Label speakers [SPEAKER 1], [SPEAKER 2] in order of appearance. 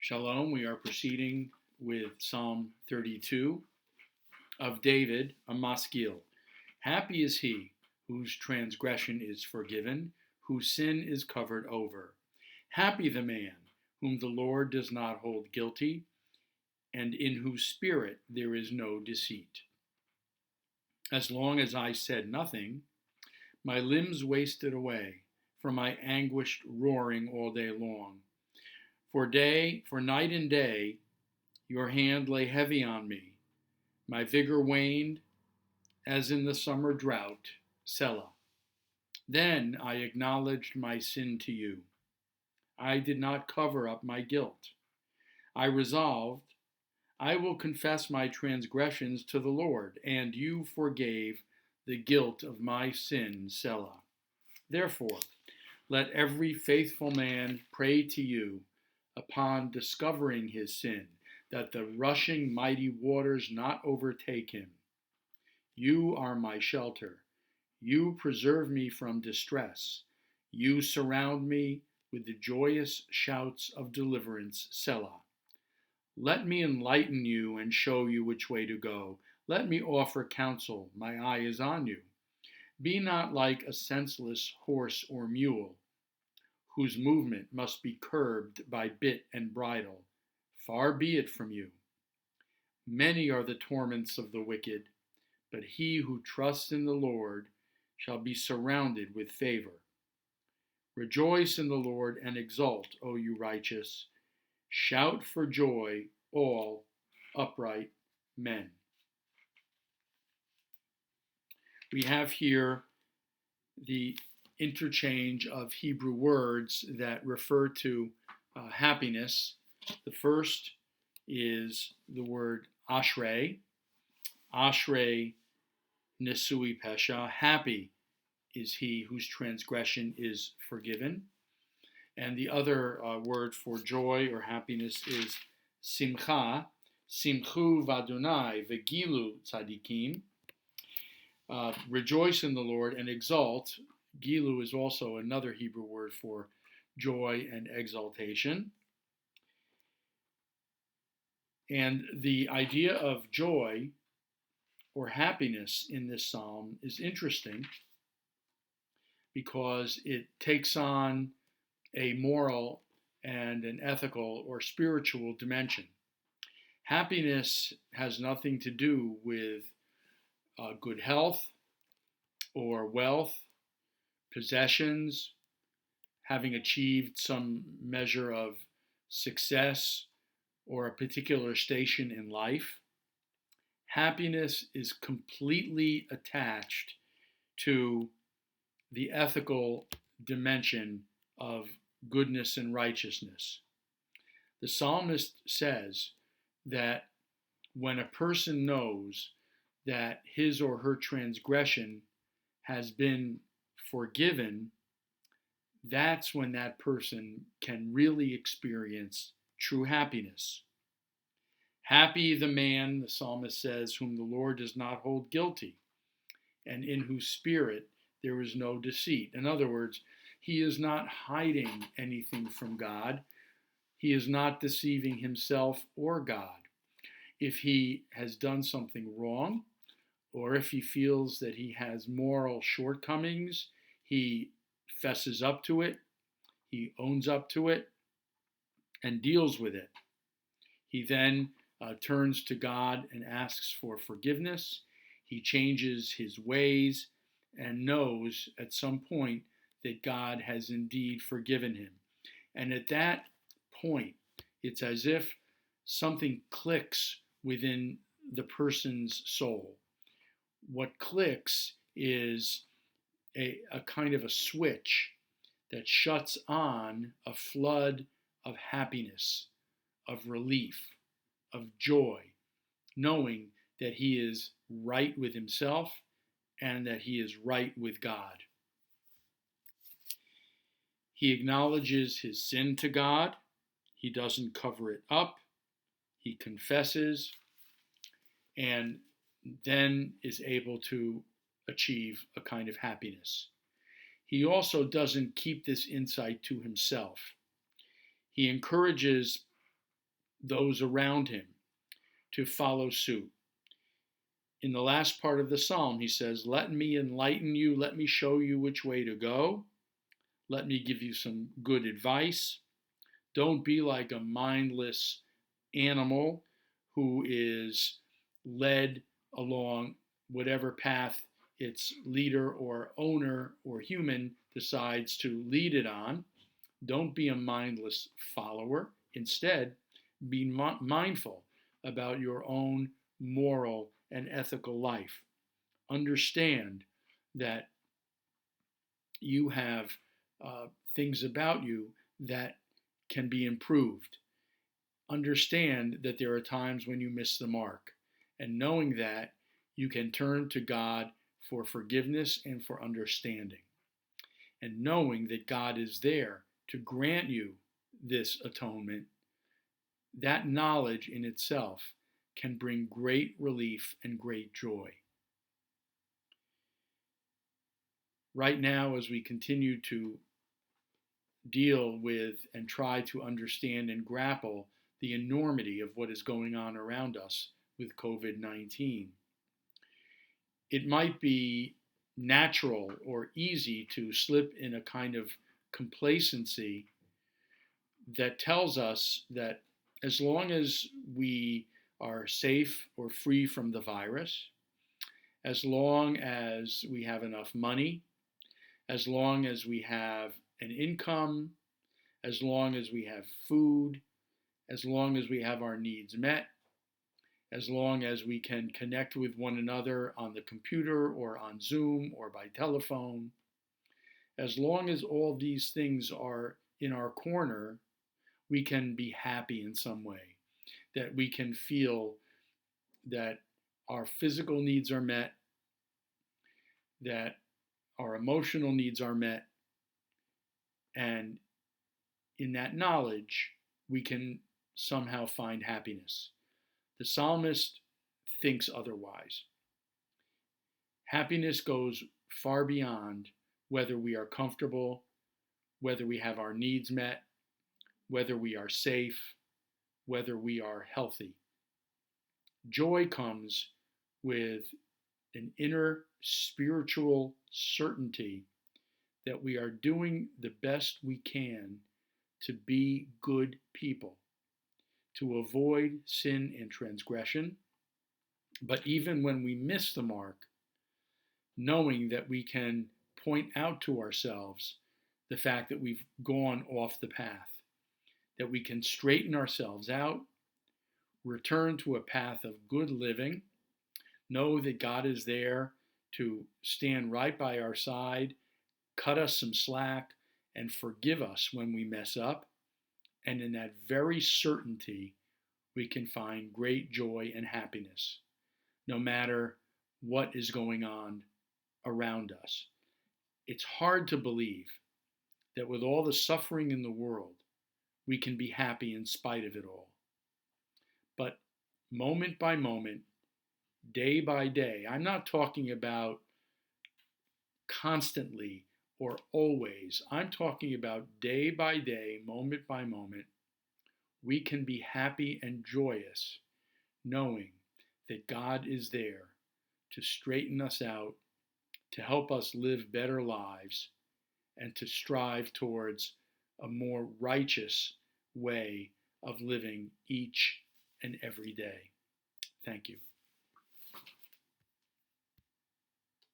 [SPEAKER 1] Shalom, we are proceeding with Psalm 32 of David, a maskil. Happy is he whose transgression is forgiven, whose sin is covered over. Happy the man whom the Lord does not hold guilty, and in whose spirit there is no deceit. As long as I said nothing, my limbs wasted away from my anguished roaring all day long. For night and day, your hand lay heavy on me. My vigor waned as in the summer drought. Selah. Then I acknowledged my sin to you. I did not cover up my guilt. I resolved, I will confess my transgressions to the Lord, and you forgave the guilt of my sin. Selah. Therefore, let every faithful man pray to you upon discovering his sin, that the rushing mighty waters not overtake him. You are my shelter. You preserve me from distress. You surround me with the joyous shouts of deliverance. Selah. Let me enlighten you and show you which way to go. Let me offer counsel. My eye is on you. Be not like a senseless horse or mule, whose movement must be curbed by bit and bridle. Far be it from you. Many are the torments of the wicked, but he who trusts in the Lord shall be surrounded with favor. Rejoice in the Lord and exult, O you righteous. Shout for joy, all upright men. We have here the interchange of Hebrew words that refer to happiness. The first is the word ashrei. Ashrei nesui pesha. Happy is he whose transgression is forgiven. And the other word for joy or happiness is simcha. Simchu vadonai vegilu tzadikim. Rejoice in the Lord and exalt. Gilu is also another Hebrew word for joy and exaltation. And the idea of joy or happiness in this psalm is interesting because it takes on a moral and an ethical or spiritual dimension. Happiness has nothing to do with good health or wealth, possessions, having achieved some measure of success or a particular station in life. Happiness is completely attached to the ethical dimension of goodness and righteousness. The psalmist says that when a person knows that his or her transgression has been forgiven, that's when that person can really experience true happiness. Happy the man, the psalmist says, whom the Lord does not hold guilty, and in whose spirit there is no deceit. In other words, he is not hiding anything from God. He is not deceiving himself or God. If he has done something wrong, or if he feels that he has moral shortcomings, he fesses up to it, he owns up to it, and deals with it. He then turns to God and asks for forgiveness. He changes his ways and knows at some point that God has indeed forgiven him. And at that point, it's as if something clicks within the person's soul. What clicks is a kind of a switch that shuts on a flood of happiness, of relief, of joy, knowing that he is right with himself and that he is right with God. He acknowledges his sin to God. He doesn't cover it up. He confesses and then is able to achieve a kind of happiness. He also doesn't keep this insight to himself. He encourages those around him to follow suit. In the last part of the psalm, he says, "Let me enlighten you, let me show you which way to go, let me give you some good advice. Don't be like a mindless animal who is led along whatever path its leader or owner or human decides to lead it on. Don't be a mindless follower. Instead, be mindful about your own moral and ethical life. Understand that you have things about you that can be improved. Understand that there are times when you miss the mark. And knowing that, you can turn to God for forgiveness and for understanding. And knowing that God is there to grant you this atonement, that knowledge in itself can bring great relief and great joy. Right now, as we continue to deal with and try to understand and grapple the enormity of what is going on around us with COVID-19, it might be natural or easy to slip in a kind of complacency that tells us that as long as we are safe or free from the virus, as long as we have enough money, as long as we have an income, as long as we have food, as long as we have our needs met, as long as we can connect with one another on the computer or on Zoom or by telephone, as long as all these things are in our corner, we can be happy in some way, that we can feel that our physical needs are met, that our emotional needs are met, and in that knowledge, we can somehow find happiness. The psalmist thinks otherwise. Happiness goes far beyond whether we are comfortable, whether we have our needs met, whether we are safe, whether we are healthy. Joy comes with an inner spiritual certainty that we are doing the best we can to be good people, to avoid sin and transgression, but even when we miss the mark, knowing that we can point out to ourselves the fact that we've gone off the path, that we can straighten ourselves out, return to a path of good living, know that God is there to stand right by our side, cut us some slack, and forgive us when we mess up. And in that very certainty, we can find great joy and happiness, no matter what is going on around us. It's hard to believe that with all the suffering in the world, we can be happy in spite of it all. But moment by moment, day by day, I'm not talking about constantly or always, I'm talking about day by day, moment by moment, we can be happy and joyous knowing that God is there to straighten us out, to help us live better lives, and to strive towards a more righteous way of living each and every day. Thank you.